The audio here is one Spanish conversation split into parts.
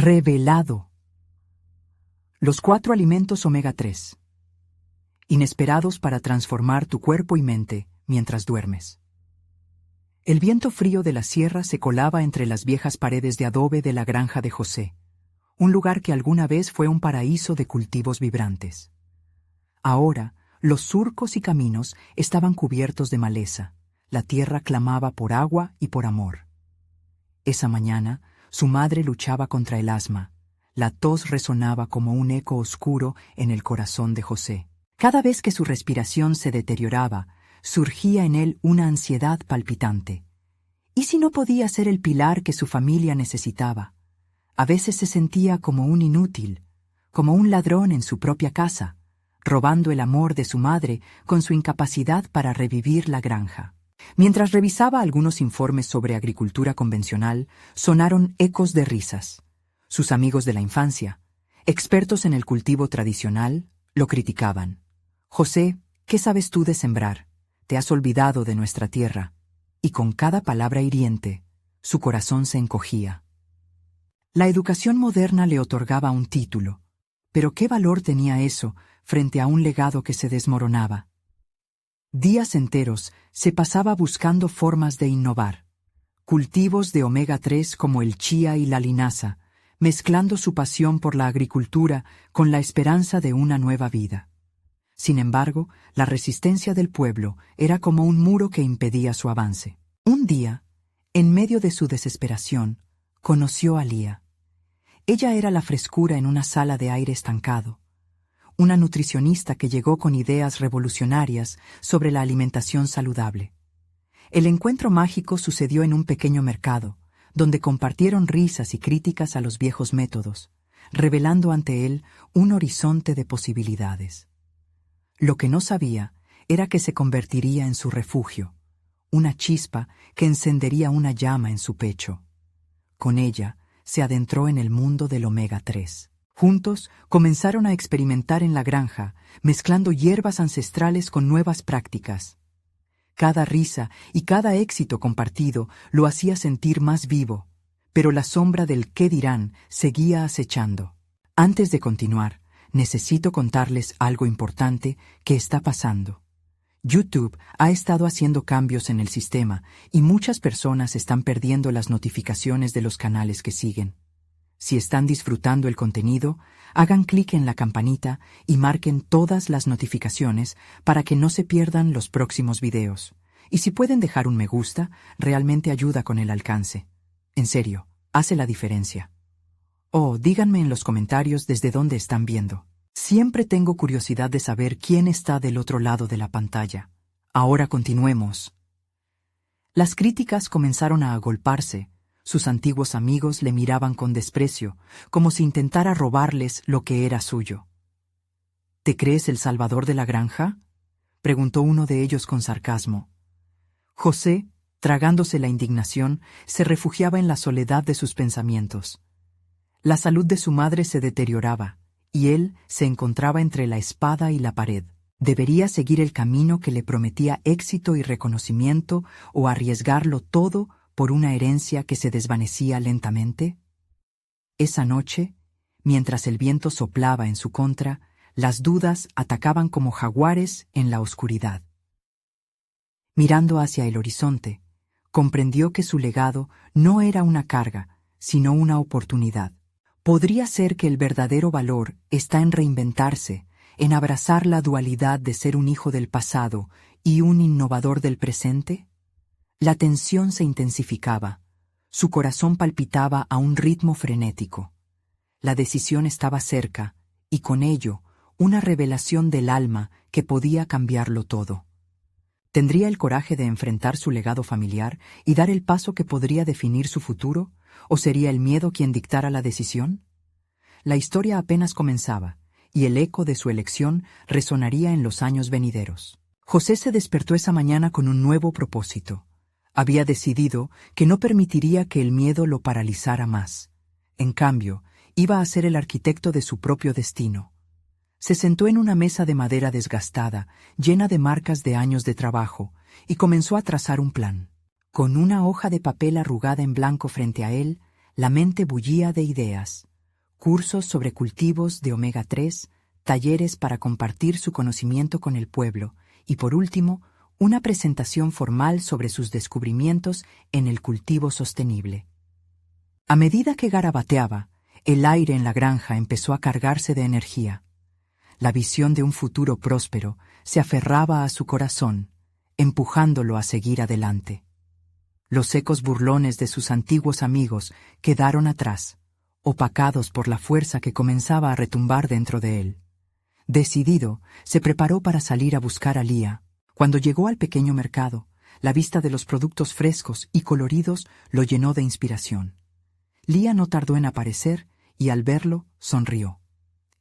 Revelado. Los 4 alimentos omega 3. Inesperados para transformar tu cuerpo y mente mientras duermes. El viento frío de la sierra se colaba entre las viejas paredes de adobe de la granja de José, un lugar que alguna vez fue un paraíso de cultivos vibrantes. Ahora, los surcos y caminos estaban cubiertos de maleza, la tierra clamaba por agua y por amor. Esa mañana, su madre luchaba contra el asma. La tos resonaba como un eco oscuro en el corazón de José. Cada vez que su respiración se deterioraba, surgía en él una ansiedad palpitante. ¿Y si no podía ser el pilar que su familia necesitaba? A veces se sentía como un inútil, como un ladrón en su propia casa, robando el amor de su madre con su incapacidad para revivir la granja. Mientras revisaba algunos informes sobre agricultura convencional, sonaron ecos de risas. Sus amigos de la infancia, expertos en el cultivo tradicional, lo criticaban. «José, ¿qué sabes tú de sembrar? Te has olvidado de nuestra tierra». Y con cada palabra hiriente, su corazón se encogía. La educación moderna le otorgaba un título, pero ¿qué valor tenía eso frente a un legado que se desmoronaba? Días enteros se pasaba buscando formas de innovar. Cultivos de omega 3 como el chía y la linaza, mezclando su pasión por la agricultura con la esperanza de una nueva vida. Sin embargo, la resistencia del pueblo era como un muro que impedía su avance. Un día, en medio de su desesperación, conoció a Lía. Ella era la frescura en una sala de aire estancado. Una nutricionista que llegó con ideas revolucionarias sobre la alimentación saludable. El encuentro mágico sucedió en un pequeño mercado, donde compartieron risas y críticas a los viejos métodos, revelando ante él un horizonte de posibilidades. Lo que no sabía era que se convertiría en su refugio, una chispa que encendería una llama en su pecho. Con ella se adentró en el mundo del omega 3. Juntos comenzaron a experimentar en la granja, mezclando hierbas ancestrales con nuevas prácticas. Cada risa y cada éxito compartido lo hacía sentir más vivo, pero la sombra del qué dirán seguía acechando. Antes de continuar, necesito contarles algo importante que está pasando. YouTube ha estado haciendo cambios en el sistema y muchas personas están perdiendo las notificaciones de los canales que siguen. Si están disfrutando el contenido, hagan clic en la campanita y marquen todas las notificaciones para que no se pierdan los próximos videos. Y si pueden dejar un me gusta, realmente ayuda con el alcance. En serio, hace la diferencia. Oh, díganme en los comentarios desde dónde están viendo. Siempre tengo curiosidad de saber quién está del otro lado de la pantalla. Ahora continuemos. Las críticas comenzaron a agolparse. Sus antiguos amigos le miraban con desprecio, como si intentara robarles lo que era suyo. ¿Te crees el salvador de la granja?, preguntó uno de ellos con sarcasmo. José, tragándose la indignación, se refugiaba en la soledad de sus pensamientos. La salud de su madre se deterioraba, y él se encontraba entre la espada y la pared. ¿Debería seguir el camino que le prometía éxito y reconocimiento o arriesgarlo todo por una herencia que se desvanecía lentamente? Esa noche, mientras el viento soplaba en su contra, las dudas atacaban como jaguares en la oscuridad. Mirando hacia el horizonte, comprendió que su legado no era una carga, sino una oportunidad. ¿Podría ser que el verdadero valor está en reinventarse, en abrazar la dualidad de ser un hijo del pasado y un innovador del presente? La tensión se intensificaba. Su corazón palpitaba a un ritmo frenético. La decisión estaba cerca, y con ello, una revelación del alma que podía cambiarlo todo. ¿Tendría el coraje de enfrentar su legado familiar y dar el paso que podría definir su futuro, o sería el miedo quien dictara la decisión? La historia apenas comenzaba, y el eco de su elección resonaría en los años venideros. José se despertó esa mañana con un nuevo propósito. Había decidido que no permitiría que el miedo lo paralizara más. En cambio, iba a ser el arquitecto de su propio destino. Se sentó en una mesa de madera desgastada, llena de marcas de años de trabajo, y comenzó a trazar un plan. Con una hoja de papel arrugada en blanco frente a él, la mente bullía de ideas. cursos sobre cultivos de omega 3, talleres para compartir su conocimiento con el pueblo y, por último, una presentación formal sobre sus descubrimientos en el cultivo sostenible. A medida que garabateaba, el aire en la granja empezó a cargarse de energía. La visión de un futuro próspero se aferraba a su corazón, empujándolo a seguir adelante. Los ecos burlones de sus antiguos amigos quedaron atrás, opacados por la fuerza que comenzaba a retumbar dentro de él. Decidido, se preparó para salir a buscar a Lía. Cuando llegó al pequeño mercado, la vista de los productos frescos y coloridos lo llenó de inspiración. Lía no tardó en aparecer y al verlo sonrió.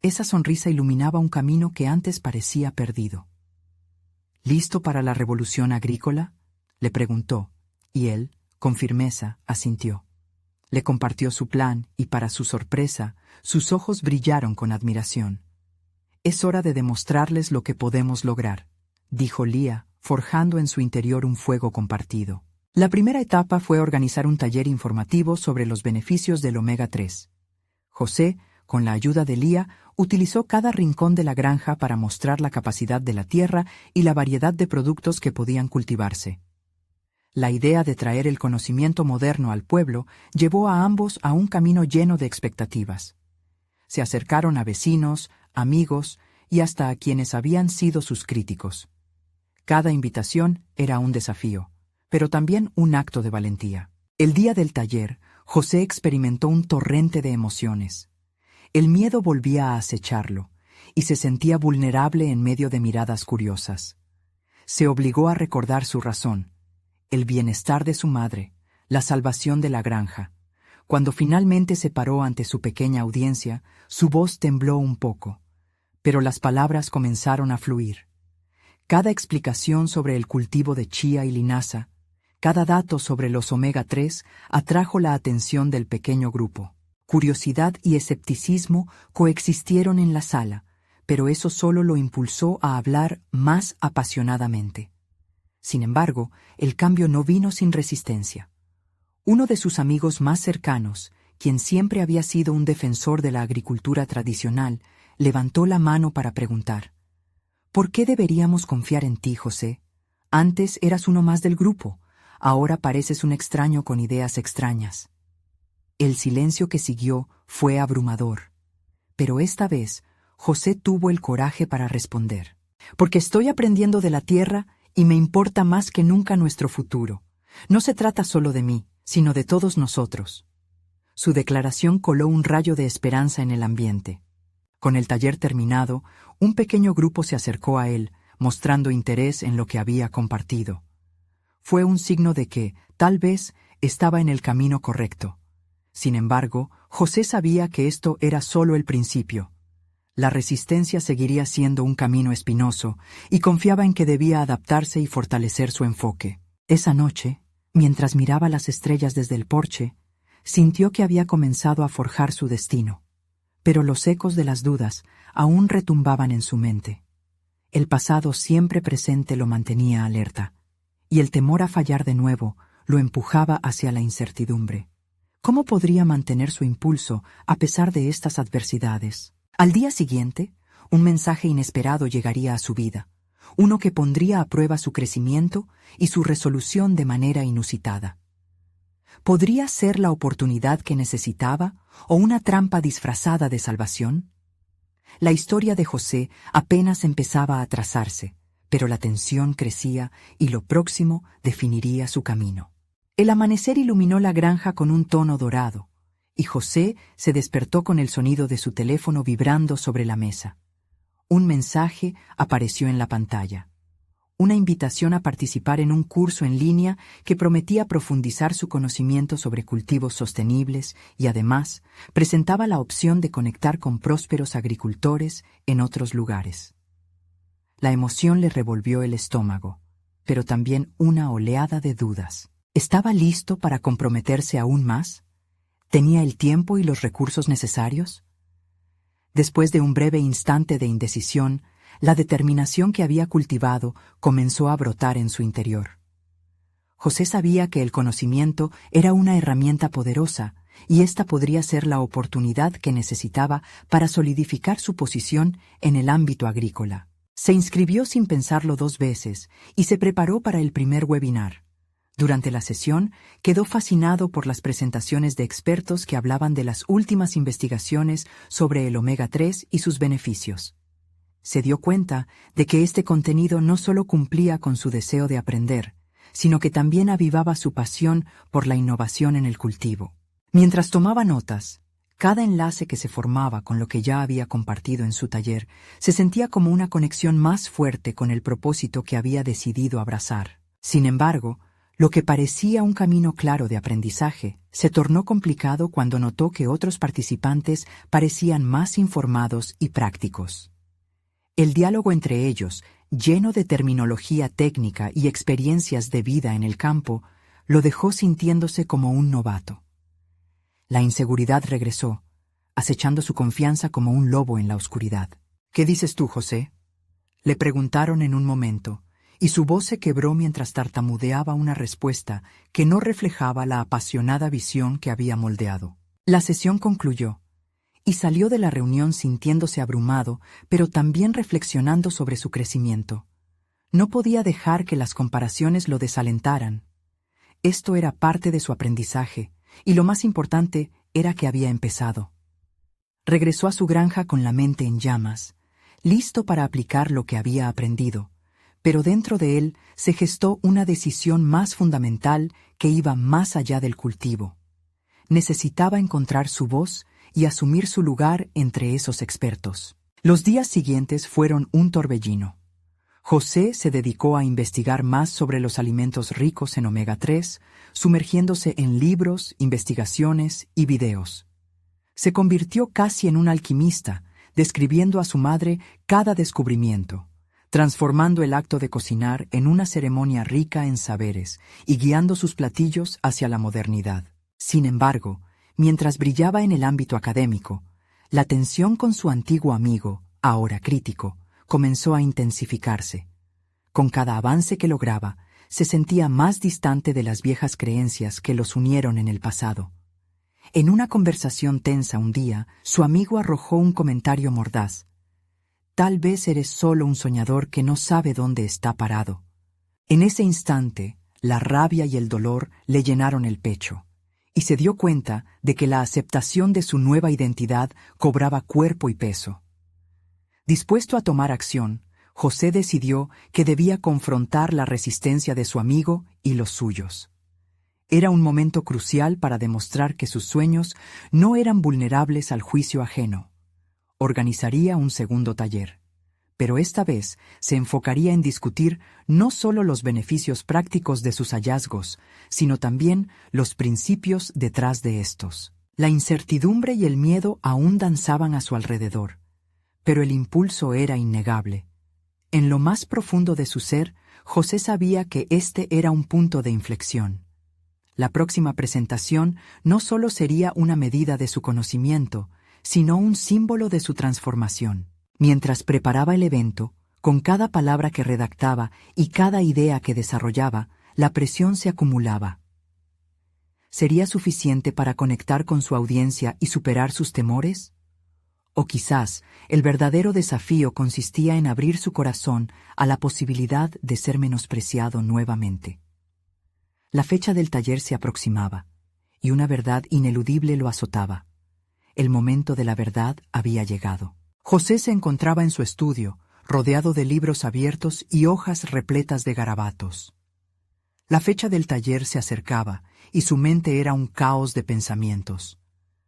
Esa sonrisa iluminaba un camino que antes parecía perdido. ¿Listo para la revolución agrícola?, le preguntó, y él, con firmeza, asintió. Le compartió su plan y, para su sorpresa, sus ojos brillaron con admiración. «Es hora de demostrarles lo que podemos lograr», dijo Lía, forjando en su interior un fuego compartido. La primera etapa fue organizar un taller informativo sobre los beneficios del omega 3. José, con la ayuda de Lía, utilizó cada rincón de la granja para mostrar la capacidad de la tierra y la variedad de productos que podían cultivarse. La idea de traer el conocimiento moderno al pueblo llevó a ambos a un camino lleno de expectativas. Se acercaron a vecinos, amigos y hasta a quienes habían sido sus críticos. Cada invitación era un desafío, pero también un acto de valentía. El día del taller, José experimentó un torrente de emociones. El miedo volvía a acecharlo, y se sentía vulnerable en medio de miradas curiosas. Se obligó a recordar su razón: el bienestar de su madre, la salvación de la granja. Cuando finalmente se paró ante su pequeña audiencia, su voz tembló un poco, pero las palabras comenzaron a fluir. Cada explicación sobre el cultivo de chía y linaza, cada dato sobre los omega 3 atrajo la atención del pequeño grupo. Curiosidad y escepticismo coexistieron en la sala, pero eso solo lo impulsó a hablar más apasionadamente. Sin embargo, el cambio no vino sin resistencia. Uno de sus amigos más cercanos, quien siempre había sido un defensor de la agricultura tradicional, levantó la mano para preguntar: «¿Por qué deberíamos confiar en ti, José? Antes eras uno más del grupo, ahora pareces un extraño con ideas extrañas». El silencio que siguió fue abrumador, pero esta vez José tuvo el coraje para responder: «Porque estoy aprendiendo de la tierra y me importa más que nunca nuestro futuro. No se trata solo de mí, sino de todos nosotros». Su declaración coló un rayo de esperanza en el ambiente. Con el taller terminado, un pequeño grupo se acercó a él, mostrando interés en lo que había compartido. Fue un signo de que, tal vez, estaba en el camino correcto. Sin embargo, José sabía que esto era solo el principio. La resistencia seguiría siendo un camino espinoso, y confiaba en que debía adaptarse y fortalecer su enfoque. Esa noche, mientras miraba las estrellas desde el porche, sintió que había comenzado a forjar su destino. Pero los ecos de las dudas aún retumbaban en su mente. El pasado siempre presente lo mantenía alerta, y el temor a fallar de nuevo lo empujaba hacia la incertidumbre. ¿Cómo podría mantener su impulso a pesar de estas adversidades? Al día siguiente, un mensaje inesperado llegaría a su vida, uno que pondría a prueba su crecimiento y su resolución de manera inusitada. ¿Podría ser la oportunidad que necesitaba o una trampa disfrazada de salvación? La historia de José apenas empezaba a trazarse, pero la tensión crecía y lo próximo definiría su camino. El amanecer iluminó la granja con un tono dorado, y José se despertó con el sonido de su teléfono vibrando sobre la mesa. Un mensaje apareció en la pantalla: una invitación a participar en un curso en línea que prometía profundizar su conocimiento sobre cultivos sostenibles y, además, presentaba la opción de conectar con prósperos agricultores en otros lugares. La emoción le revolvió el estómago, pero también una oleada de dudas. ¿Estaba listo para comprometerse aún más? ¿Tenía el tiempo y los recursos necesarios? Después de un breve instante de indecisión, la determinación que había cultivado comenzó a brotar en su interior. José sabía que el conocimiento era una herramienta poderosa y esta podría ser la oportunidad que necesitaba para solidificar su posición en el ámbito agrícola. Se inscribió sin pensarlo 2 veces y se preparó para el primer webinar. Durante la sesión, quedó fascinado por las presentaciones de expertos que hablaban de las últimas investigaciones sobre el omega 3 y sus beneficios. Se dio cuenta de que este contenido no solo cumplía con su deseo de aprender, sino que también avivaba su pasión por la innovación en el cultivo. Mientras tomaba notas, cada enlace que se formaba con lo que ya había compartido en su taller se sentía como una conexión más fuerte con el propósito que había decidido abrazar. Sin embargo, lo que parecía un camino claro de aprendizaje se tornó complicado cuando notó que otros participantes parecían más informados y prácticos. El diálogo entre ellos, lleno de terminología técnica y experiencias de vida en el campo, lo dejó sintiéndose como un novato. La inseguridad regresó, acechando su confianza como un lobo en la oscuridad. «¿Qué dices tú, José?», le preguntaron en un momento, y su voz se quebró mientras tartamudeaba una respuesta que no reflejaba la apasionada visión que había moldeado. La sesión concluyó, y salió de la reunión sintiéndose abrumado, pero también reflexionando sobre su crecimiento. No podía dejar que las comparaciones lo desalentaran. Esto era parte de su aprendizaje, y lo más importante era que había empezado. Regresó a su granja con la mente en llamas, listo para aplicar lo que había aprendido, pero dentro de él se gestó una decisión más fundamental que iba más allá del cultivo. Necesitaba encontrar su voz y asumir su lugar entre esos expertos. Los días siguientes fueron un torbellino. José se dedicó a investigar más sobre los alimentos ricos en omega 3, sumergiéndose en libros, investigaciones y videos. Se convirtió casi en un alquimista, describiendo a su madre cada descubrimiento, transformando el acto de cocinar en una ceremonia rica en saberes y guiando sus platillos hacia la modernidad. Sin embargo, mientras brillaba en el ámbito académico, la tensión con su antiguo amigo, ahora crítico, comenzó a intensificarse. Con cada avance que lograba, se sentía más distante de las viejas creencias que los unieron en el pasado. En una conversación tensa un día, su amigo arrojó un comentario mordaz. «Tal vez eres solo un soñador que no sabe dónde está parado». En ese instante, la rabia y el dolor le llenaron el pecho, y se dio cuenta de que la aceptación de su nueva identidad cobraba cuerpo y peso. Dispuesto a tomar acción, José decidió que debía confrontar la resistencia de su amigo y los suyos. Era un momento crucial para demostrar que sus sueños no eran vulnerables al juicio ajeno. Organizaría un segundo taller, pero esta vez se enfocaría en discutir no solo los beneficios prácticos de sus hallazgos, sino también los principios detrás de estos. La incertidumbre y el miedo aún danzaban a su alrededor, pero el impulso era innegable. En lo más profundo de su ser, José sabía que este era un punto de inflexión. La próxima presentación no solo sería una medida de su conocimiento, sino un símbolo de su transformación. Mientras preparaba el evento, con cada palabra que redactaba y cada idea que desarrollaba, la presión se acumulaba. ¿Sería suficiente para conectar con su audiencia y superar sus temores? O quizás el verdadero desafío consistía en abrir su corazón a la posibilidad de ser menospreciado nuevamente. La fecha del taller se aproximaba, y una verdad ineludible lo azotaba. El momento de la verdad había llegado. José se encontraba en su estudio, rodeado de libros abiertos y hojas repletas de garabatos. La fecha del taller se acercaba, y su mente era un caos de pensamientos.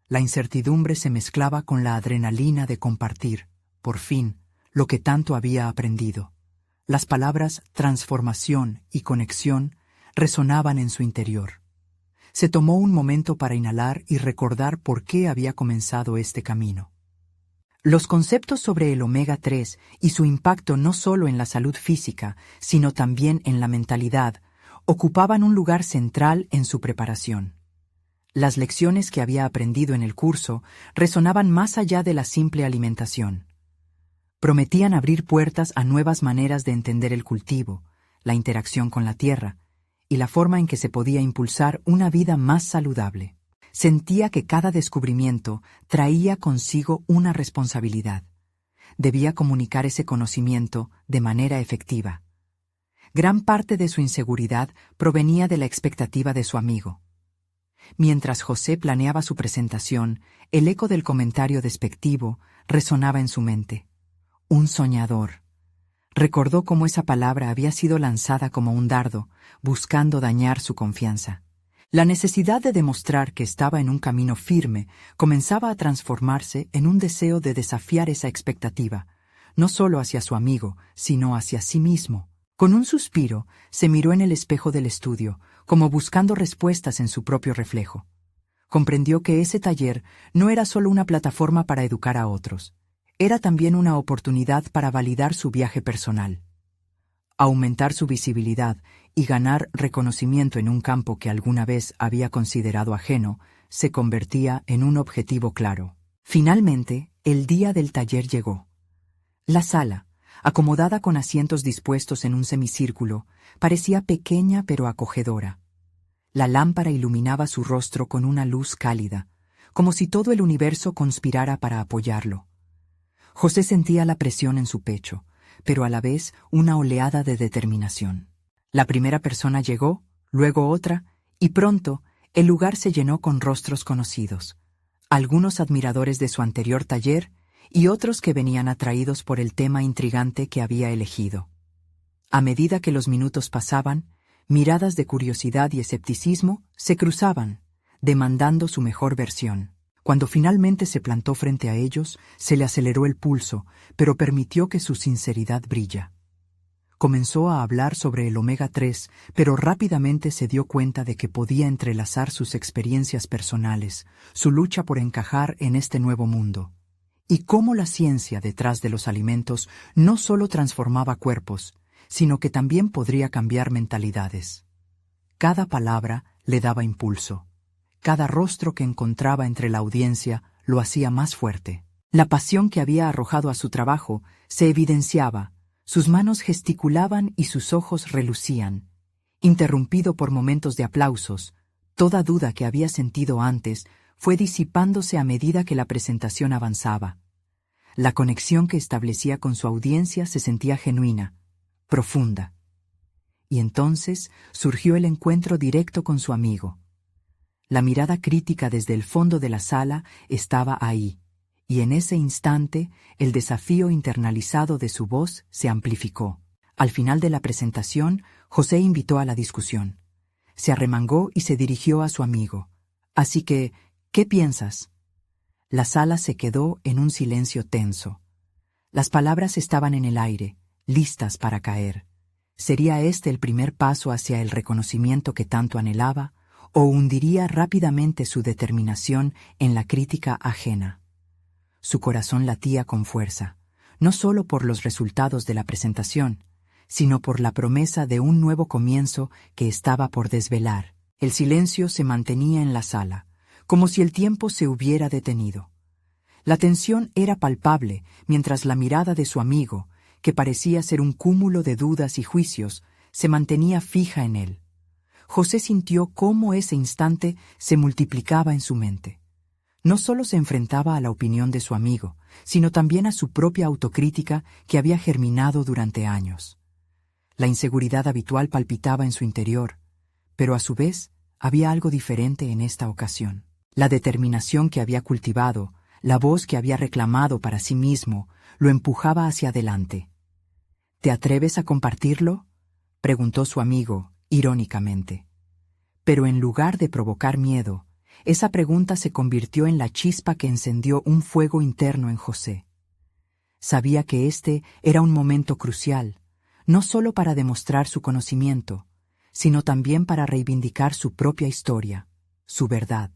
La incertidumbre se mezclaba con la adrenalina de compartir, por fin, lo que tanto había aprendido. Las palabras transformación y conexión resonaban en su interior. Se tomó un momento para inhalar y recordar por qué había comenzado este camino. Los conceptos sobre el omega 3 y su impacto no solo en la salud física, sino también en la mentalidad, ocupaban un lugar central en su preparación. Las lecciones que había aprendido en el curso resonaban más allá de la simple alimentación. Prometían abrir puertas a nuevas maneras de entender el cultivo, la interacción con la tierra, y la forma en que se podía impulsar una vida más saludable. Sentía que cada descubrimiento traía consigo una responsabilidad. Debía comunicar ese conocimiento de manera efectiva. Gran parte de su inseguridad provenía de la expectativa de su amigo. Mientras José planeaba su presentación, el eco del comentario despectivo resonaba en su mente. Un soñador. Recordó cómo esa palabra había sido lanzada como un dardo, buscando dañar su confianza. La necesidad de demostrar que estaba en un camino firme comenzaba a transformarse en un deseo de desafiar esa expectativa, no solo hacia su amigo, sino hacia sí mismo. Con un suspiro, se miró en el espejo del estudio, como buscando respuestas en su propio reflejo. Comprendió que ese taller no era solo una plataforma para educar a otros, era también una oportunidad para validar su viaje personal. Aumentar su visibilidad y ganar reconocimiento en un campo que alguna vez había considerado ajeno, se convertía en un objetivo claro. Finalmente, el día del taller llegó. La sala, acomodada con asientos dispuestos en un semicírculo, parecía pequeña pero acogedora. La lámpara iluminaba su rostro con una luz cálida, como si todo el universo conspirara para apoyarlo. José sentía la presión en su pecho, pero a la vez una oleada de determinación. La primera persona llegó, luego otra, y pronto el lugar se llenó con rostros conocidos, algunos admiradores de su anterior taller y otros que venían atraídos por el tema intrigante que había elegido. A medida que los minutos pasaban, miradas de curiosidad y escepticismo se cruzaban, demandando su mejor versión. Cuando finalmente se plantó frente a ellos, se le aceleró el pulso, pero permitió que su sinceridad brilla. Comenzó a hablar sobre el omega 3, pero rápidamente se dio cuenta de que podía entrelazar sus experiencias personales, su lucha por encajar en este nuevo mundo, y cómo la ciencia detrás de los alimentos no solo transformaba cuerpos, sino que también podría cambiar mentalidades. Cada palabra le daba impulso. Cada rostro que encontraba entre la audiencia lo hacía más fuerte. La pasión que había arrojado a su trabajo se evidenciaba, sus manos gesticulaban y sus ojos relucían. Interrumpido por momentos de aplausos, toda duda que había sentido antes fue disipándose a medida que la presentación avanzaba. La conexión que establecía con su audiencia se sentía genuina, profunda. Y entonces surgió el encuentro directo con su amigo. La mirada crítica desde el fondo de la sala estaba ahí, y en ese instante el desafío internalizado de su voz se amplificó. Al final de la presentación, José invitó a la discusión. Se arremangó y se dirigió a su amigo. Así que, ¿qué piensas? La sala se quedó en un silencio tenso. Las palabras estaban en el aire, listas para caer. ¿Sería este el primer paso hacia el reconocimiento que tanto anhelaba? ¿O hundiría rápidamente su determinación en la crítica ajena? Su corazón latía con fuerza, no solo por los resultados de la presentación, sino por la promesa de un nuevo comienzo que estaba por desvelar. El silencio se mantenía en la sala, como si el tiempo se hubiera detenido. La tensión era palpable mientras la mirada de su amigo, que parecía ser un cúmulo de dudas y juicios, se mantenía fija en él. José sintió cómo ese instante se multiplicaba en su mente. No solo se enfrentaba a la opinión de su amigo, sino también a su propia autocrítica que había germinado durante años. La inseguridad habitual palpitaba en su interior, pero a su vez había algo diferente en esta ocasión. La determinación que había cultivado, la voz que había reclamado para sí mismo, lo empujaba hacia adelante. ¿Te atreves a compartirlo?, preguntó su amigo, irónicamente. Pero en lugar de provocar miedo, esa pregunta se convirtió en la chispa que encendió un fuego interno en José. Sabía que este era un momento crucial, no solo para demostrar su conocimiento, sino también para reivindicar su propia historia, su verdad.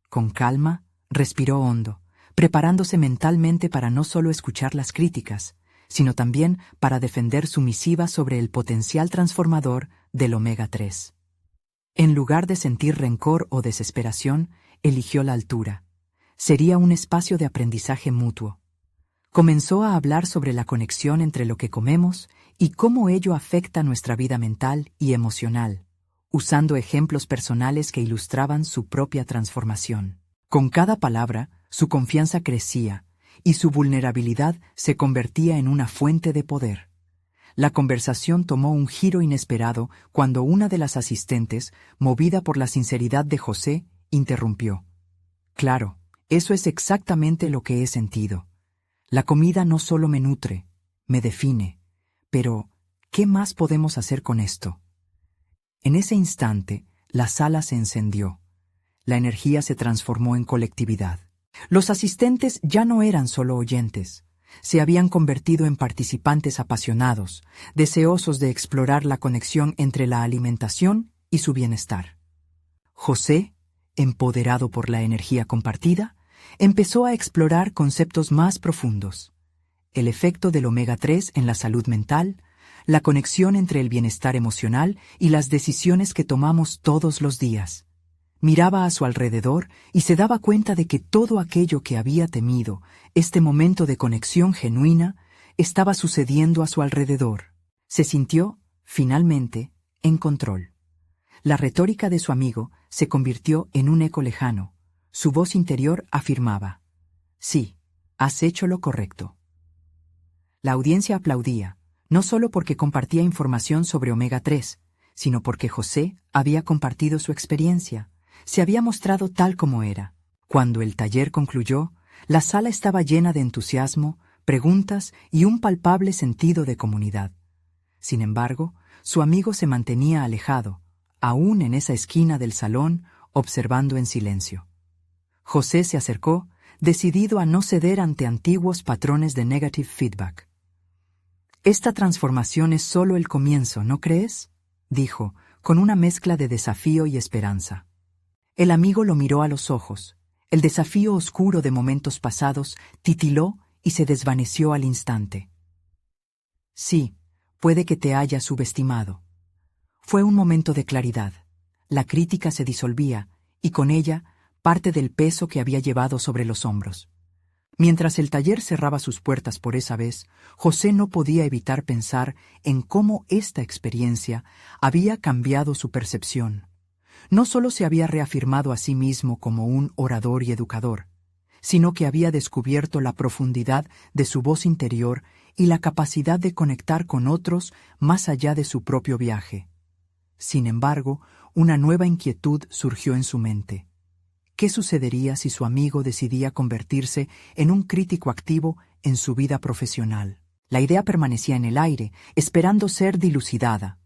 Con calma, respiró hondo, preparándose mentalmente para no solo escuchar las críticas, sino también para defender su misiva sobre el potencial transformador del omega 3. En lugar de sentir rencor o desesperación, eligió la altura. Sería un espacio de aprendizaje mutuo. Comenzó a hablar sobre la conexión entre lo que comemos y cómo ello afecta nuestra vida mental y emocional, usando ejemplos personales que ilustraban su propia transformación. Con cada palabra, su confianza crecía y su vulnerabilidad se convertía en una fuente de poder. La conversación tomó un giro inesperado cuando una de las asistentes, movida por la sinceridad de José, interrumpió. Claro, eso es exactamente lo que he sentido. La comida no solo me nutre, me define. Pero, ¿qué más podemos hacer con esto? En ese instante, la sala se encendió. La energía se transformó en colectividad. Los asistentes ya no eran solo oyentes. Se habían convertido en participantes apasionados, deseosos de explorar la conexión entre la alimentación y su bienestar. José, empoderado por la energía compartida, empezó a explorar conceptos más profundos. El efecto del omega 3 en la salud mental, la conexión entre el bienestar emocional y las decisiones que tomamos todos los días. Miraba a su alrededor y se daba cuenta de que todo aquello que había temido, este momento de conexión genuina, estaba sucediendo a su alrededor. Se sintió, finalmente, en control. La retórica de su amigo se convirtió en un eco lejano. Su voz interior afirmaba: «Sí, has hecho lo correcto». La audiencia aplaudía, no solo porque compartía información sobre omega 3, sino porque José había compartido su experiencia. Se había mostrado tal como era. Cuando el taller concluyó, la sala estaba llena de entusiasmo, preguntas y un palpable sentido de comunidad. Sin embargo, su amigo se mantenía alejado, aún en esa esquina del salón, observando en silencio. José se acercó, decidido a no ceder ante antiguos patrones de negative feedback. «Esta transformación es solo el comienzo, ¿no crees?», dijo, con una mezcla de desafío y esperanza. El amigo lo miró a los ojos. El desafío oscuro de momentos pasados titiló y se desvaneció al instante. «Sí, puede que te haya subestimado». Fue un momento de claridad. La crítica se disolvía, y con ella, parte del peso que había llevado sobre los hombros. Mientras el taller cerraba sus puertas por esa vez, José no podía evitar pensar en cómo esta experiencia había cambiado su percepción. No solo se había reafirmado a sí mismo como un orador y educador, sino que había descubierto la profundidad de su voz interior y la capacidad de conectar con otros más allá de su propio viaje. Sin embargo, una nueva inquietud surgió en su mente. ¿Qué sucedería si su amigo decidía convertirse en un crítico activo en su vida profesional? La idea permanecía en el aire, esperando ser dilucidada.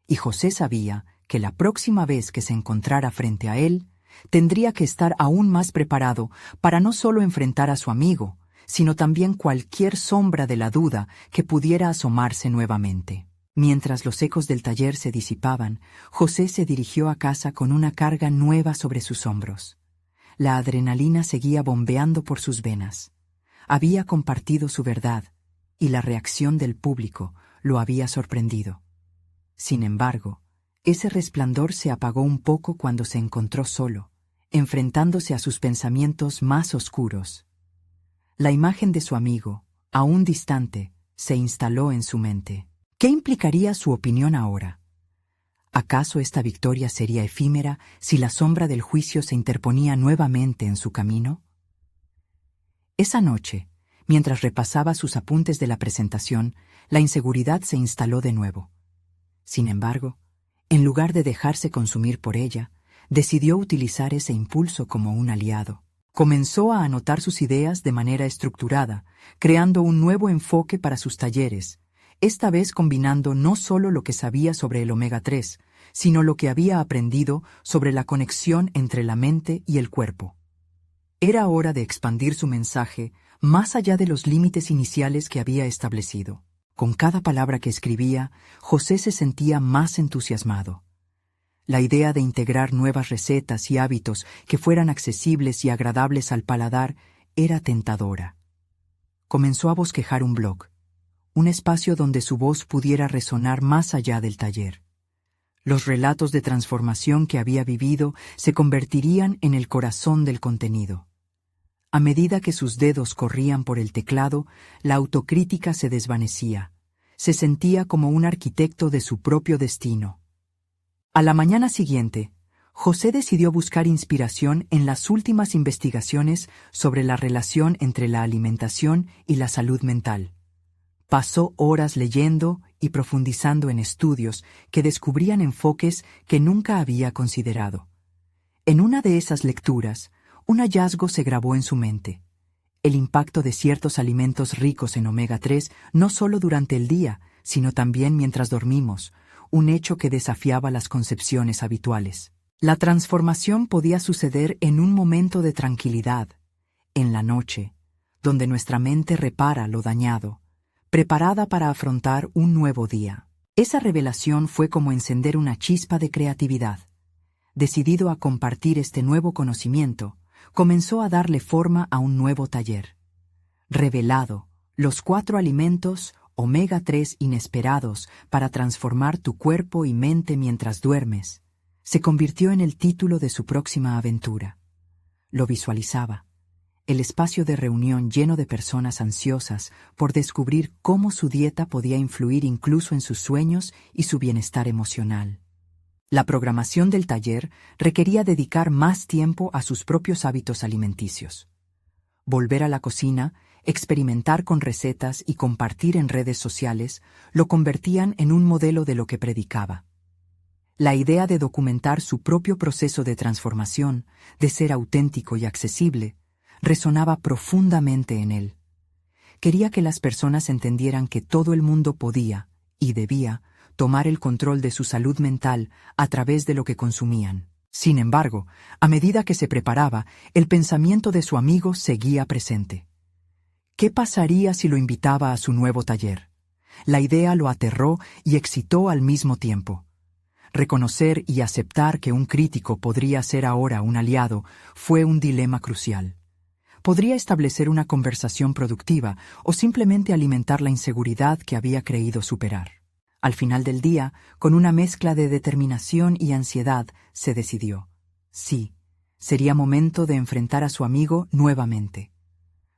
Y José sabía que la próxima vez que se encontrara frente a él, tendría que estar aún más preparado para no solo enfrentar a su amigo, sino también cualquier sombra de la duda que pudiera asomarse nuevamente. Mientras los ecos del taller se disipaban, José se dirigió a casa con una carga nueva sobre sus hombros. La adrenalina seguía bombeando por sus venas. Había compartido su verdad, y la reacción del público lo había sorprendido. Sin embargo, ese resplandor se apagó un poco cuando se encontró solo, enfrentándose a sus pensamientos más oscuros. La imagen de su amigo, aún distante, se instaló en su mente. ¿Qué implicaría su opinión ahora? ¿Acaso esta victoria sería efímera si la sombra del juicio se interponía nuevamente en su camino? Esa noche, mientras repasaba sus apuntes de la presentación, la inseguridad se instaló de nuevo. Sin embargo, en lugar de dejarse consumir por ella, decidió utilizar ese impulso como un aliado. Comenzó a anotar sus ideas de manera estructurada, creando un nuevo enfoque para sus talleres, esta vez combinando no solo lo que sabía sobre el omega 3, sino lo que había aprendido sobre la conexión entre la mente y el cuerpo. Era hora de expandir su mensaje más allá de los límites iniciales que había establecido. Con cada palabra que escribía, José se sentía más entusiasmado. La idea de integrar nuevas recetas y hábitos que fueran accesibles y agradables al paladar era tentadora. Comenzó a bosquejar un blog, un espacio donde su voz pudiera resonar más allá del taller. Los relatos de transformación que había vivido se convertirían en el corazón del contenido. A medida que sus dedos corrían por el teclado, la autocrítica se desvanecía. Se sentía como un arquitecto de su propio destino. A la mañana siguiente, José decidió buscar inspiración en las últimas investigaciones sobre la relación entre la alimentación y la salud mental. Pasó horas leyendo y profundizando en estudios que descubrían enfoques que nunca había considerado. En una de esas lecturas, un hallazgo se grabó en su mente: el impacto de ciertos alimentos ricos en omega 3 no solo durante el día, sino también mientras dormimos, un hecho que desafiaba las concepciones habituales. La transformación podía suceder en un momento de tranquilidad, en la noche, donde nuestra mente repara lo dañado, preparada para afrontar un nuevo día. Esa revelación fue como encender una chispa de creatividad. Decidido a compartir este nuevo conocimiento, comenzó a darle forma a un nuevo taller. Revelado, los 4 alimentos omega 3 inesperados para transformar tu cuerpo y mente mientras duermes, se convirtió en el título de su próxima aventura. Lo visualizaba: el espacio de reunión lleno de personas ansiosas por descubrir cómo su dieta podía influir incluso en sus sueños y su bienestar emocional. La programación del taller requería dedicar más tiempo a sus propios hábitos alimenticios. Volver a la cocina, experimentar con recetas y compartir en redes sociales lo convertían en un modelo de lo que predicaba. La idea de documentar su propio proceso de transformación, de ser auténtico y accesible, resonaba profundamente en él. Quería que las personas entendieran que todo el mundo podía, y debía, tomar el control de su salud mental a través de lo que consumían. Sin embargo, a medida que se preparaba, el pensamiento de su amigo seguía presente. ¿Qué pasaría si lo invitaba a su nuevo taller? La idea lo aterró y excitó al mismo tiempo. Reconocer y aceptar que un crítico podría ser ahora un aliado fue un dilema crucial. Podría establecer una conversación productiva o simplemente alimentar la inseguridad que había creído superar. Al final del día, con una mezcla de determinación y ansiedad, se decidió: sí, sería momento de enfrentar a su amigo nuevamente.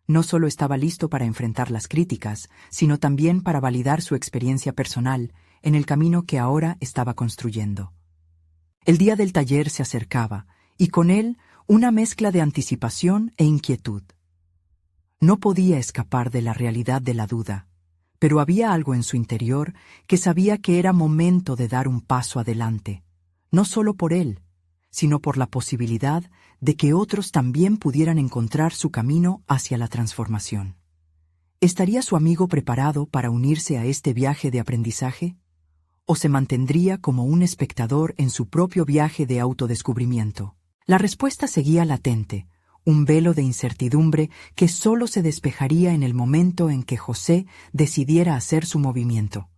No solo estaba listo para enfrentar las críticas, sino también para validar su experiencia personal en el camino que ahora estaba construyendo. El día del taller se acercaba, y con él una mezcla de anticipación e inquietud. No podía escapar de la realidad de la duda, pero había algo en su interior que sabía que era momento de dar un paso adelante, no solo por él, sino por la posibilidad de que otros también pudieran encontrar su camino hacia la transformación. ¿Estaría su amigo preparado para unirse a este viaje de aprendizaje? ¿O se mantendría como un espectador en su propio viaje de autodescubrimiento? La respuesta seguía latente, un velo de incertidumbre que solo se despejaría en el momento en que José decidiera hacer su movimiento.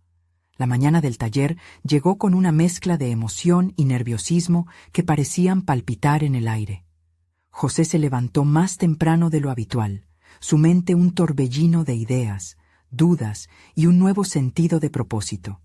La mañana del taller llegó con una mezcla de emoción y nerviosismo que parecían palpitar en el aire. José se levantó más temprano de lo habitual, su mente un torbellino de ideas, dudas y un nuevo sentido de propósito.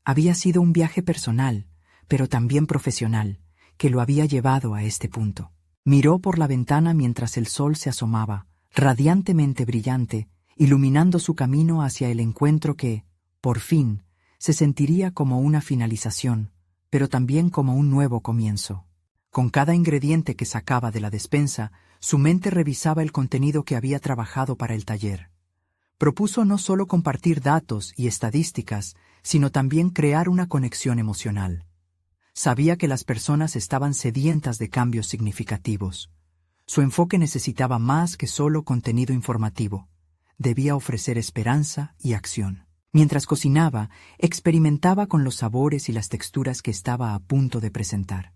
Había sido un viaje personal, pero también profesional, que lo había llevado a este punto. Miró por la ventana mientras el sol se asomaba, radiantemente brillante, iluminando su camino hacia el encuentro que, por fin, se sentiría como una finalización, pero también como un nuevo comienzo. Con cada ingrediente que sacaba de la despensa, su mente revisaba el contenido que había trabajado para el taller. Propuso no solo compartir datos y estadísticas, sino también crear una conexión emocional. Sabía que las personas estaban sedientas de cambios significativos. Su enfoque necesitaba más que solo contenido informativo. Debía ofrecer esperanza y acción. Mientras cocinaba, experimentaba con los sabores y las texturas que estaba a punto de presentar.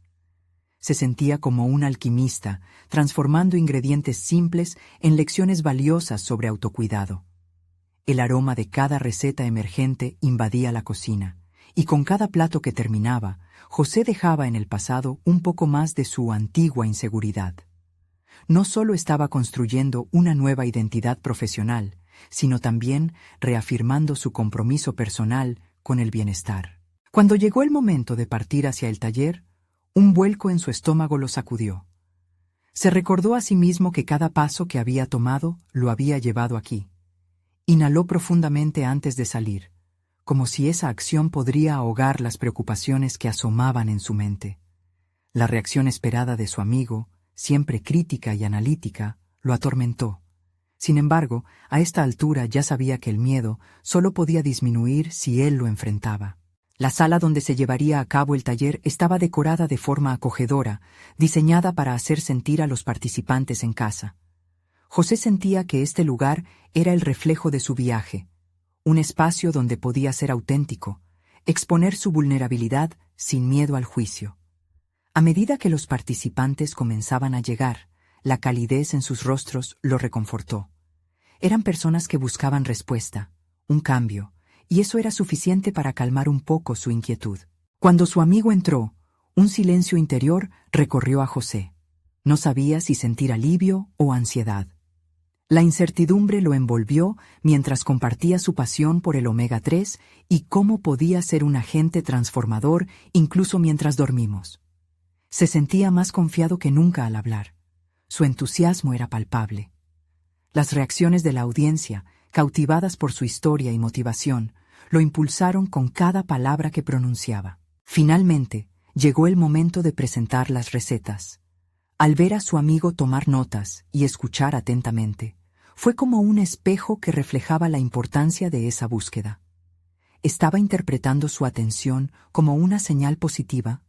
Se sentía como un alquimista, transformando ingredientes simples en lecciones valiosas sobre autocuidado. El aroma de cada receta emergente invadía la cocina, y con cada plato que terminaba, José dejaba en el pasado un poco más de su antigua inseguridad. No solo estaba construyendo una nueva identidad profesional, sino también reafirmando su compromiso personal con el bienestar. Cuando llegó el momento de partir hacia el taller, un vuelco en su estómago lo sacudió. Se recordó a sí mismo que cada paso que había tomado lo había llevado aquí. Inhaló profundamente antes de salir, como si esa acción podría ahogar las preocupaciones que asomaban en su mente. La reacción esperada de su amigo, siempre crítica y analítica, lo atormentó. Sin embargo, a esta altura ya sabía que el miedo solo podía disminuir si él lo enfrentaba. La sala donde se llevaría a cabo el taller estaba decorada de forma acogedora, diseñada para hacer sentir a los participantes en casa. José sentía que este lugar era el reflejo de su viaje, un espacio donde podía ser auténtico, exponer su vulnerabilidad sin miedo al juicio. A medida que los participantes comenzaban a llegar, la calidez en sus rostros lo reconfortó. Eran personas que buscaban respuesta, un cambio, y eso era suficiente para calmar un poco su inquietud. Cuando su amigo entró, un silencio interior recorrió a José. No sabía si sentir alivio o ansiedad. La incertidumbre lo envolvió mientras compartía su pasión por el omega 3 y cómo podía ser un agente transformador incluso mientras dormimos. Se sentía más confiado que nunca al hablar. Su entusiasmo era palpable. Las reacciones de la audiencia, cautivadas por su historia y motivación, lo impulsaron con cada palabra que pronunciaba. Finalmente, llegó el momento de presentar las recetas. Al ver a su amigo tomar notas y escuchar atentamente, fue como un espejo que reflejaba la importancia de esa búsqueda. Estaba interpretando su atención como una señal positiva.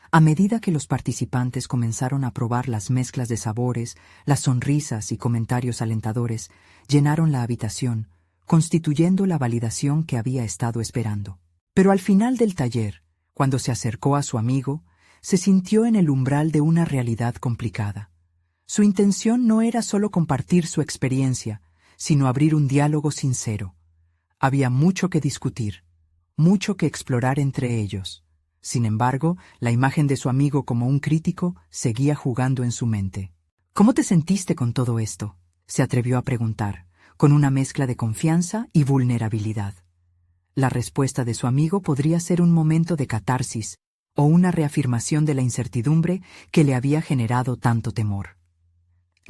A medida que los participantes comenzaron a probar las mezclas de sabores, las sonrisas y comentarios alentadores llenaron la habitación, constituyendo la validación que había estado esperando. Pero al final del taller, cuando se acercó a su amigo, se sintió en el umbral de una realidad complicada. Su intención no era solo compartir su experiencia, sino abrir un diálogo sincero. Había mucho que discutir, mucho que explorar entre ellos. Sin embargo, la imagen de su amigo como un crítico seguía jugando en su mente. ¿Cómo te sentiste con todo esto?, se atrevió a preguntar, con una mezcla de confianza y vulnerabilidad. La respuesta de su amigo podría ser un momento de catarsis o una reafirmación de la incertidumbre que le había generado tanto temor.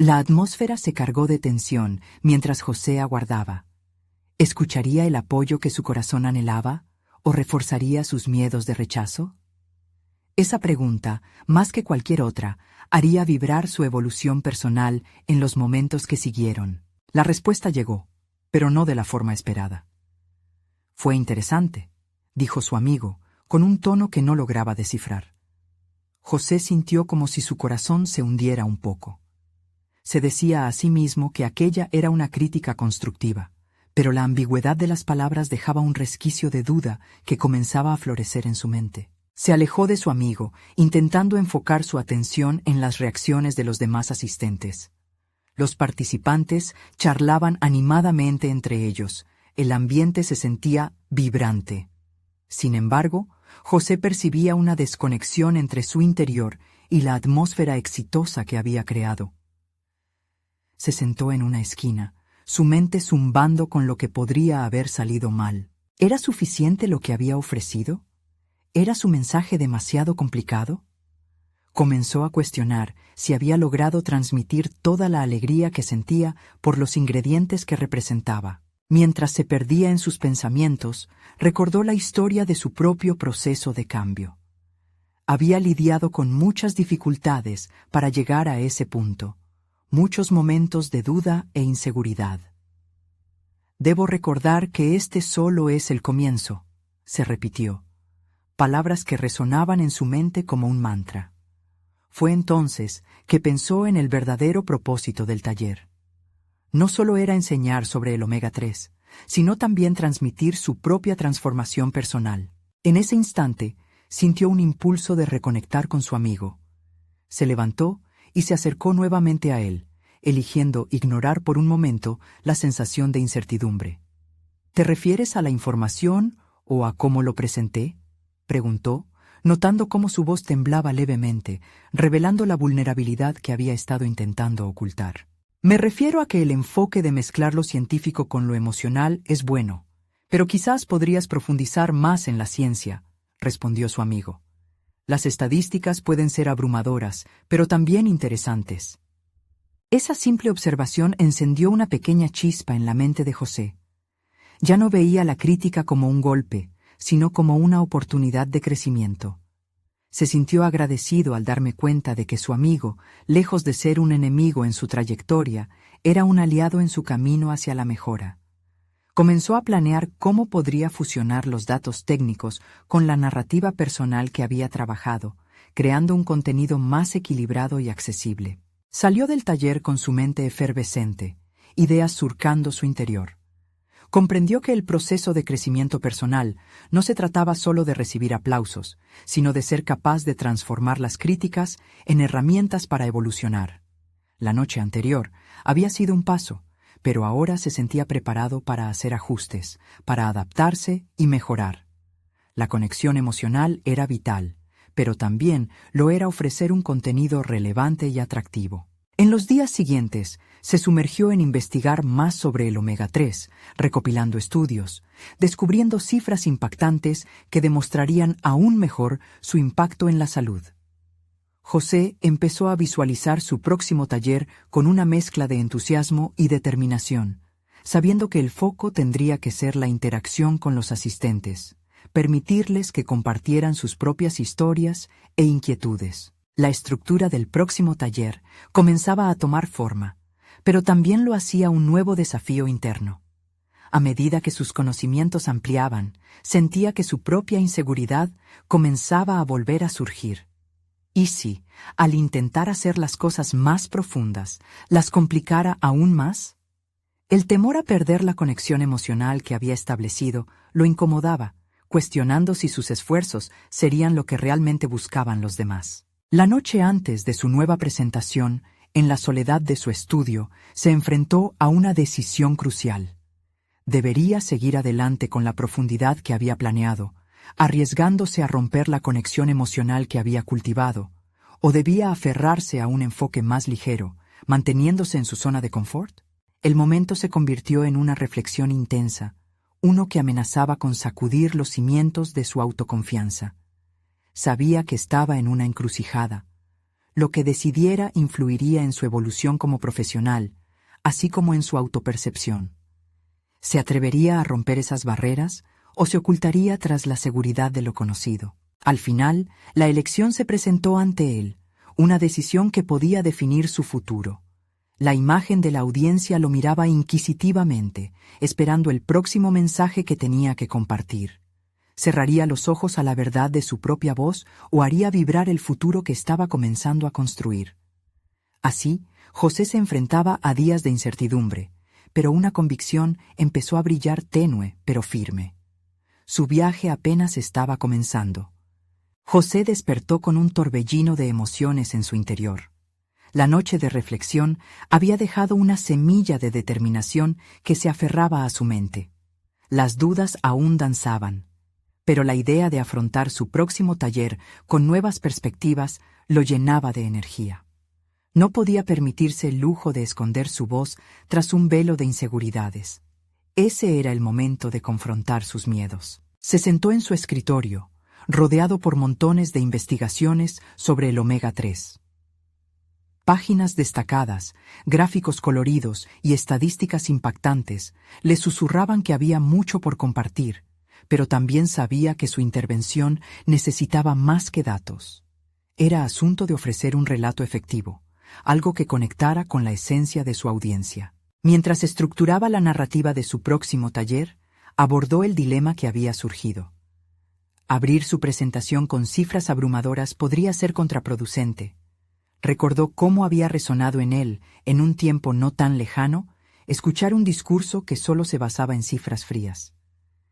La atmósfera se cargó de tensión mientras José aguardaba. ¿Escucharía el apoyo que su corazón anhelaba o reforzaría sus miedos de rechazo? Esa pregunta, más que cualquier otra, haría vibrar su evolución personal en los momentos que siguieron. La respuesta llegó, pero no de la forma esperada. «Fue interesante», dijo su amigo, con un tono que no lograba descifrar. José sintió como si su corazón se hundiera un poco. Se decía a sí mismo que aquella era una crítica constructiva, pero la ambigüedad de las palabras dejaba un resquicio de duda que comenzaba a florecer en su mente. Se alejó de su amigo, intentando enfocar su atención en las reacciones de los demás asistentes. Los participantes charlaban animadamente entre ellos. El ambiente se sentía vibrante. Sin embargo, José percibía una desconexión entre su interior y la atmósfera exitosa que había creado. Se sentó en una esquina, su mente zumbando con lo que podría haber salido mal. ¿Era suficiente lo que había ofrecido? ¿Era su mensaje demasiado complicado? Comenzó a cuestionar si había logrado transmitir toda la alegría que sentía por los ingredientes que representaba. Mientras se perdía en sus pensamientos, recordó la historia de su propio proceso de cambio. Había lidiado con muchas dificultades para llegar a ese punto, muchos momentos de duda e inseguridad. «Debo recordar que este solo es el comienzo», se repitió, palabras que resonaban en su mente como un mantra. Fue entonces que pensó en el verdadero propósito del taller. No solo era enseñar sobre el omega 3, sino también transmitir su propia transformación personal. En ese instante, sintió un impulso de reconectar con su amigo. Se levantó y se acercó nuevamente a él, eligiendo ignorar por un momento la sensación de incertidumbre. «¿Te refieres a la información o a cómo lo presenté?», preguntó, notando cómo su voz temblaba levemente, revelando la vulnerabilidad que había estado intentando ocultar. «Me refiero a que el enfoque de mezclar lo científico con lo emocional es bueno, pero quizás podrías profundizar más en la ciencia», respondió su amigo. «Las estadísticas pueden ser abrumadoras, pero también interesantes». Esa simple observación encendió una pequeña chispa en la mente de José. Ya no veía la crítica como un golpe, sino como una oportunidad de crecimiento. Se sintió agradecido al darme cuenta de que su amigo, lejos de ser un enemigo en su trayectoria, era un aliado en su camino hacia la mejora. Comenzó a planear cómo podría fusionar los datos técnicos con la narrativa personal que había trabajado, creando un contenido más equilibrado y accesible. Salió del taller con su mente efervescente, ideas surcando su interior. Comprendió que el proceso de crecimiento personal no se trataba solo de recibir aplausos, sino de ser capaz de transformar las críticas en herramientas para evolucionar. La noche anterior había sido un paso, pero ahora se sentía preparado para hacer ajustes, para adaptarse y mejorar. La conexión emocional era vital, pero también lo era ofrecer un contenido relevante y atractivo. En los días siguientes, se sumergió en investigar más sobre el omega 3, recopilando estudios, descubriendo cifras impactantes que demostrarían aún mejor su impacto en la salud. José empezó a visualizar su próximo taller con una mezcla de entusiasmo y determinación, sabiendo que el foco tendría que ser la interacción con los asistentes, permitirles que compartieran sus propias historias e inquietudes. La estructura del próximo taller comenzaba a tomar forma, pero también lo hacía un nuevo desafío interno. A medida que sus conocimientos ampliaban, sentía que su propia inseguridad comenzaba a volver a surgir. ¿Y si, al intentar hacer las cosas más profundas, las complicara aún más? El temor a perder la conexión emocional que había establecido lo incomodaba, cuestionando si sus esfuerzos serían lo que realmente buscaban los demás. La noche antes de su nueva presentación, en la soledad de su estudio, se enfrentó a una decisión crucial. Debería seguir adelante con la profundidad que había planeado, arriesgándose a romper la conexión emocional que había cultivado, o debía aferrarse a un enfoque más ligero, manteniéndose en su zona de confort. El momento se convirtió en una reflexión intensa, uno que amenazaba con sacudir los cimientos de su autoconfianza. Sabía que estaba en una encrucijada. Lo que decidiera influiría en su evolución como profesional, así como en su autopercepción. ¿Se atrevería a romper esas barreras o se ocultaría tras la seguridad de lo conocido? Al final, la elección se presentó ante él, una decisión que podía definir su futuro. La imagen de la audiencia lo miraba inquisitivamente, esperando el próximo mensaje que tenía que compartir. ¿Cerraría los ojos a la verdad de su propia voz o haría vibrar el futuro que estaba comenzando a construir? Así, José se enfrentaba a días de incertidumbre, pero una convicción empezó a brillar tenue pero firme. Su viaje apenas estaba comenzando. José despertó con un torbellino de emociones en su interior. La noche de reflexión había dejado una semilla de determinación que se aferraba a su mente. Las dudas aún danzaban, pero la idea de afrontar su próximo taller con nuevas perspectivas lo llenaba de energía. No podía permitirse el lujo de esconder su voz tras un velo de inseguridades. Ese era el momento de confrontar sus miedos. Se sentó en su escritorio, rodeado por montones de investigaciones sobre el omega 3. Páginas destacadas, gráficos coloridos y estadísticas impactantes le susurraban que había mucho por compartir, pero también sabía que su intervención necesitaba más que datos. Era asunto de ofrecer un relato efectivo, algo que conectara con la esencia de su audiencia. Mientras estructuraba la narrativa de su próximo taller, abordó el dilema que había surgido. Abrir su presentación con cifras abrumadoras podría ser contraproducente. Recordó cómo había resonado en él, en un tiempo no tan lejano, escuchar un discurso que solo se basaba en cifras frías.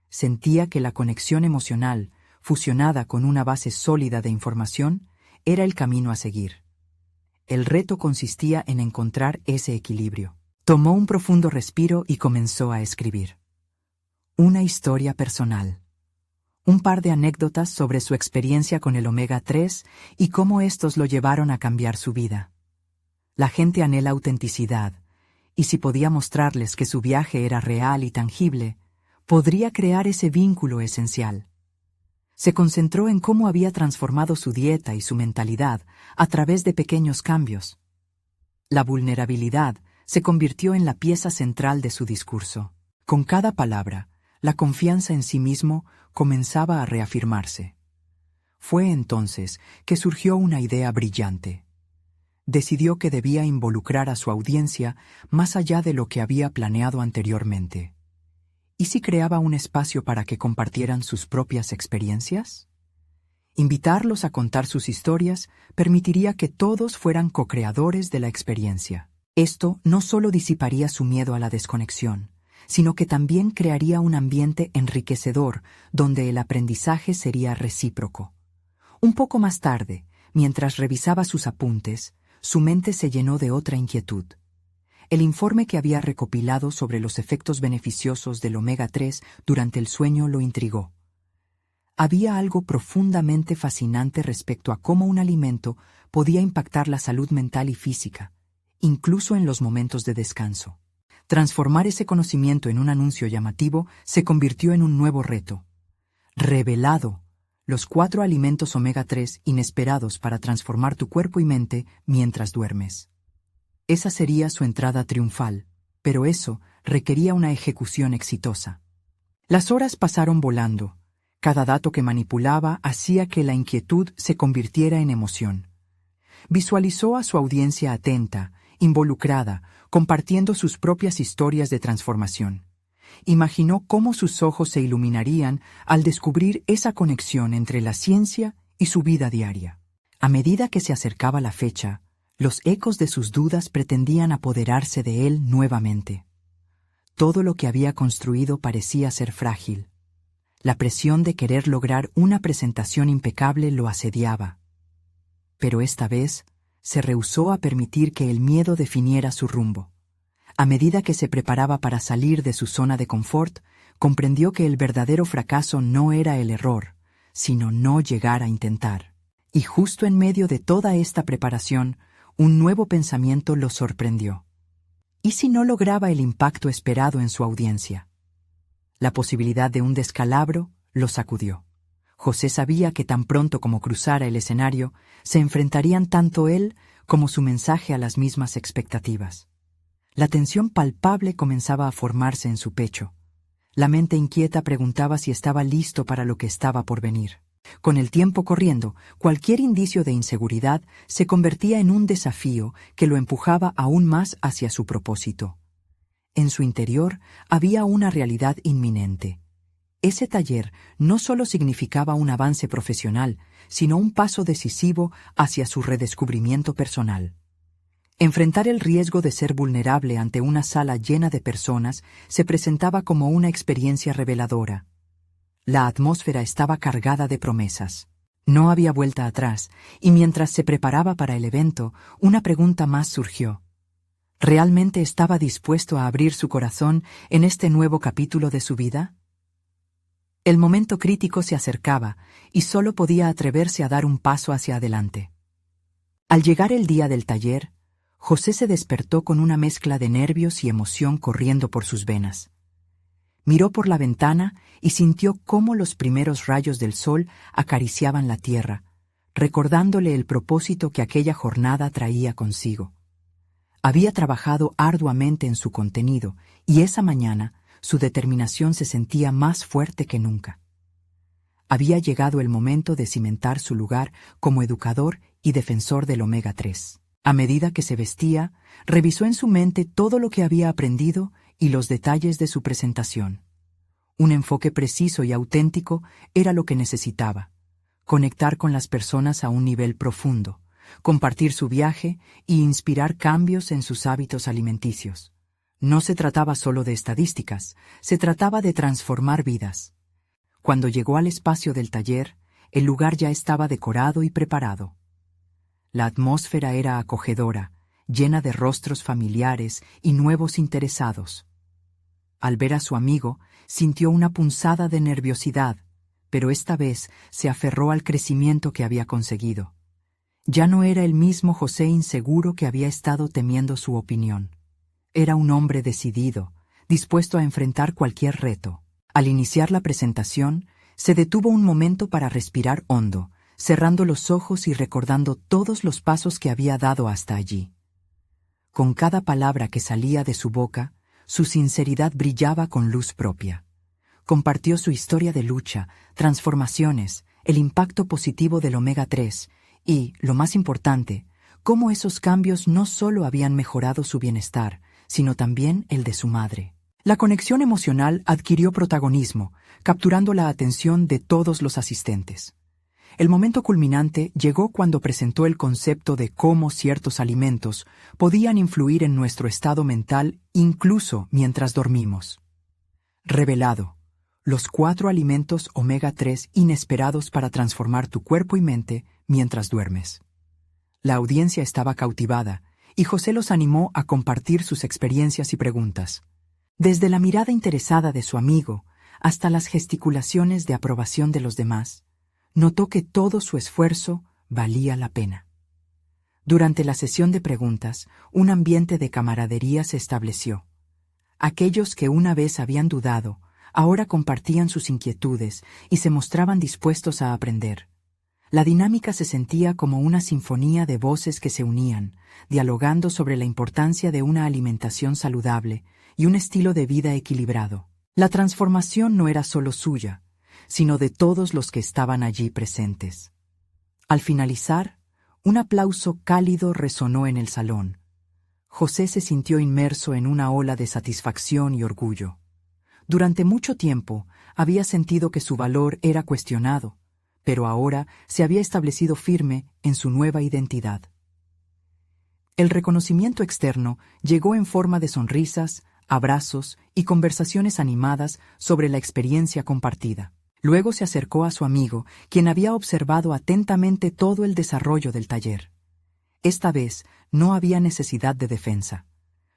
Sentía que la conexión emocional, fusionada con una base sólida de información, era el camino a seguir. El reto consistía en encontrar ese equilibrio. Tomó un profundo respiro y comenzó a escribir. Una historia personal. Un par de anécdotas sobre su experiencia con el omega 3 y cómo estos lo llevaron a cambiar su vida. La gente anhela autenticidad, y si podía mostrarles que su viaje era real y tangible, podría crear ese vínculo esencial. Se concentró en cómo había transformado su dieta y su mentalidad a través de pequeños cambios. La vulnerabilidad se convirtió en la pieza central de su discurso. Con cada palabra, la confianza en sí mismo comenzaba a reafirmarse. Fue entonces que surgió una idea brillante. Decidió que debía involucrar a su audiencia más allá de lo que había planeado anteriormente. ¿Y si creaba un espacio para que compartieran sus propias experiencias? Invitarlos a contar sus historias permitiría que todos fueran co-creadores de la experiencia. Esto no solo disiparía su miedo a la desconexión, sino que también crearía un ambiente enriquecedor donde el aprendizaje sería recíproco. Un poco más tarde, mientras revisaba sus apuntes, su mente se llenó de otra inquietud. El informe que había recopilado sobre los efectos beneficiosos del omega 3 durante el sueño lo intrigó. Había algo profundamente fascinante respecto a cómo un alimento podía impactar la salud mental y física, incluso en los momentos de descanso. Transformar ese conocimiento en un anuncio llamativo se convirtió en un nuevo reto. Revelado: los 4 alimentos omega 3 inesperados para transformar tu cuerpo y mente mientras duermes. Esa sería su entrada triunfal, pero eso requería una ejecución exitosa. Las horas pasaron volando. Cada dato que manipulaba hacía que la inquietud se convirtiera en emoción. Visualizó a su audiencia atenta, involucrada, compartiendo sus propias historias de transformación. Imaginó cómo sus ojos se iluminarían al descubrir esa conexión entre la ciencia y su vida diaria. A medida que se acercaba la fecha, los ecos de sus dudas pretendían apoderarse de él nuevamente. Todo lo que había construido parecía ser frágil. La presión de querer lograr una presentación impecable lo asediaba. Pero esta vez se rehusó a permitir que el miedo definiera su rumbo. A medida que se preparaba para salir de su zona de confort, comprendió que el verdadero fracaso no era el error, sino no llegar a intentar. Y justo en medio de toda esta preparación, un nuevo pensamiento lo sorprendió. ¿Y si no lograba el impacto esperado en su audiencia? La posibilidad de un descalabro lo sacudió. José sabía que tan pronto como cruzara el escenario, se enfrentarían tanto él como su mensaje a las mismas expectativas. La tensión palpable comenzaba a formarse en su pecho. La mente inquieta preguntaba si estaba listo para lo que estaba por venir. Con el tiempo corriendo, cualquier indicio de inseguridad se convertía en un desafío que lo empujaba aún más hacia su propósito. En su interior había una realidad inminente. Ese taller no solo significaba un avance profesional, sino un paso decisivo hacia su redescubrimiento personal. Enfrentar el riesgo de ser vulnerable ante una sala llena de personas se presentaba como una experiencia reveladora. La atmósfera estaba cargada de promesas. No había vuelta atrás, y mientras se preparaba para el evento, una pregunta más surgió. ¿Realmente estaba dispuesto a abrir su corazón en este nuevo capítulo de su vida? El momento crítico se acercaba, y solo podía atreverse a dar un paso hacia adelante. Al llegar el día del taller, José se despertó con una mezcla de nervios y emoción corriendo por sus venas. Miró por la ventana y sintió cómo los primeros rayos del sol acariciaban la tierra, recordándole el propósito que aquella jornada traía consigo. Había trabajado arduamente en su contenido y esa mañana su determinación se sentía más fuerte que nunca. Había llegado el momento de cimentar su lugar como educador y defensor del omega 3. A medida que se vestía, revisó en su mente todo lo que había aprendido y los detalles de su presentación. Un enfoque preciso y auténtico era lo que necesitaba: conectar con las personas a un nivel profundo, compartir su viaje y inspirar cambios en sus hábitos alimenticios. No se trataba solo de estadísticas, se trataba de transformar vidas. Cuando llegó al espacio del taller, el lugar ya estaba decorado y preparado. La atmósfera era acogedora, llena de rostros familiares y nuevos interesados. Al ver a su amigo, sintió una punzada de nerviosidad, pero esta vez se aferró al crecimiento que había conseguido. Ya no era el mismo José inseguro que había estado temiendo su opinión. Era un hombre decidido, dispuesto a enfrentar cualquier reto. Al iniciar la presentación, se detuvo un momento para respirar hondo, cerrando los ojos y recordando todos los pasos que había dado hasta allí. Con cada palabra que salía de su boca, su sinceridad brillaba con luz propia. compartió su historia de lucha, transformaciones, el impacto positivo del omega 3 y, lo más importante, cómo esos cambios no solo habían mejorado su bienestar, sino también el de su madre. La conexión emocional adquirió protagonismo, capturando la atención de todos los asistentes. El momento culminante llegó cuando presentó el concepto de cómo ciertos alimentos podían influir en nuestro estado mental incluso mientras dormimos. Revelado: los 4 alimentos omega 3 inesperados para transformar tu cuerpo y mente mientras duermes. La audiencia estaba cautivada, y José los animó a compartir sus experiencias y preguntas. Desde la mirada interesada de su amigo hasta las gesticulaciones de aprobación de los demás, notó que todo su esfuerzo valía la pena. Durante la sesión de preguntas, un ambiente de camaradería se estableció. Aquellos que una vez habían dudado, ahora compartían sus inquietudes y se mostraban dispuestos a aprender. La dinámica se sentía como una sinfonía de voces que se unían, dialogando sobre la importancia de una alimentación saludable y un estilo de vida equilibrado. La transformación no era solo suya, sino de todos los que estaban allí presentes. Al finalizar, un aplauso cálido resonó en el salón. José se sintió inmerso en una ola de satisfacción y orgullo. Durante mucho tiempo había sentido que su valor era cuestionado, pero ahora se había establecido firme en su nueva identidad. El reconocimiento externo llegó en forma de sonrisas, abrazos y conversaciones animadas sobre la experiencia compartida. Luego se acercó a su amigo, quien había observado atentamente todo el desarrollo del taller. Esta vez no había necesidad de defensa.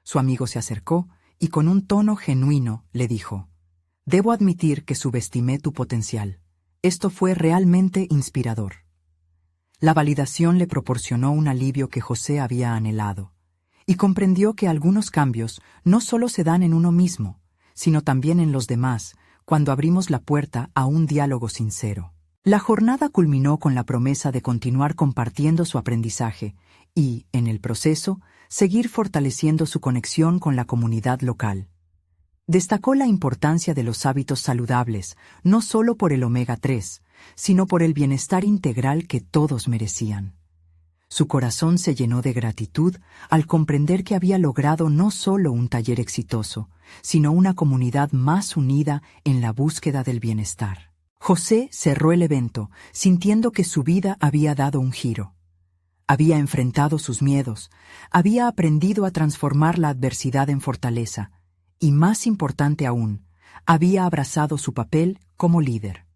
Su amigo se acercó y con un tono genuino le dijo: «Debo admitir que subestimé tu potencial. Esto fue realmente inspirador». La validación le proporcionó un alivio que José había anhelado, y comprendió que algunos cambios no solo se dan en uno mismo, sino también en los demás, cuando abrimos la puerta a un diálogo sincero. La jornada culminó con la promesa de continuar compartiendo su aprendizaje y, en el proceso, seguir fortaleciendo su conexión con la comunidad local. Destacó la importancia de los hábitos saludables, no solo por el omega 3, sino por el bienestar integral que todos merecían. Su corazón se llenó de gratitud al comprender que había logrado no solo un taller exitoso, sino una comunidad más unida en la búsqueda del bienestar. José cerró el evento sintiendo que su vida había dado un giro. Había enfrentado sus miedos, había aprendido a transformar la adversidad en fortaleza, y más importante aún, había abrazado su papel como líder.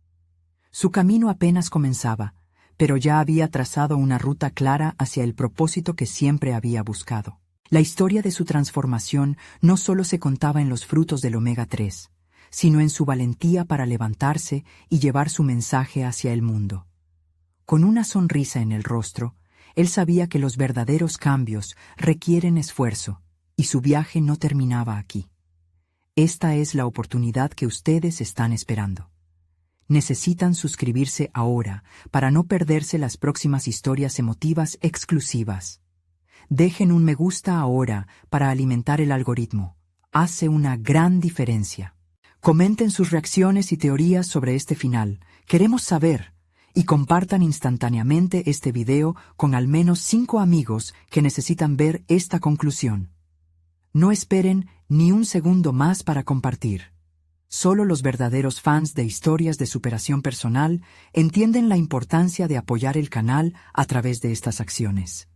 Su camino apenas comenzaba, pero ya había trazado una ruta clara hacia el propósito que siempre había buscado. La historia de su transformación no solo se contaba en los frutos del omega 3, sino en su valentía para levantarse y llevar su mensaje hacia el mundo. Con una sonrisa en el rostro, él sabía que los verdaderos cambios requieren esfuerzo, y su viaje no terminaba aquí. Esta es la oportunidad que ustedes están esperando. Necesitan suscribirse ahora para no perderse las próximas historias emotivas exclusivas. Dejen un me gusta ahora para alimentar el algoritmo. Hace una gran diferencia. Comenten sus reacciones y teorías sobre este final. Queremos saber. Y compartan instantáneamente este video con al menos 5 amigos que necesitan ver esta conclusión. No esperen ni un segundo más para compartir. Solo los verdaderos fans de historias de superación personal entienden la importancia de apoyar el canal a través de estas acciones.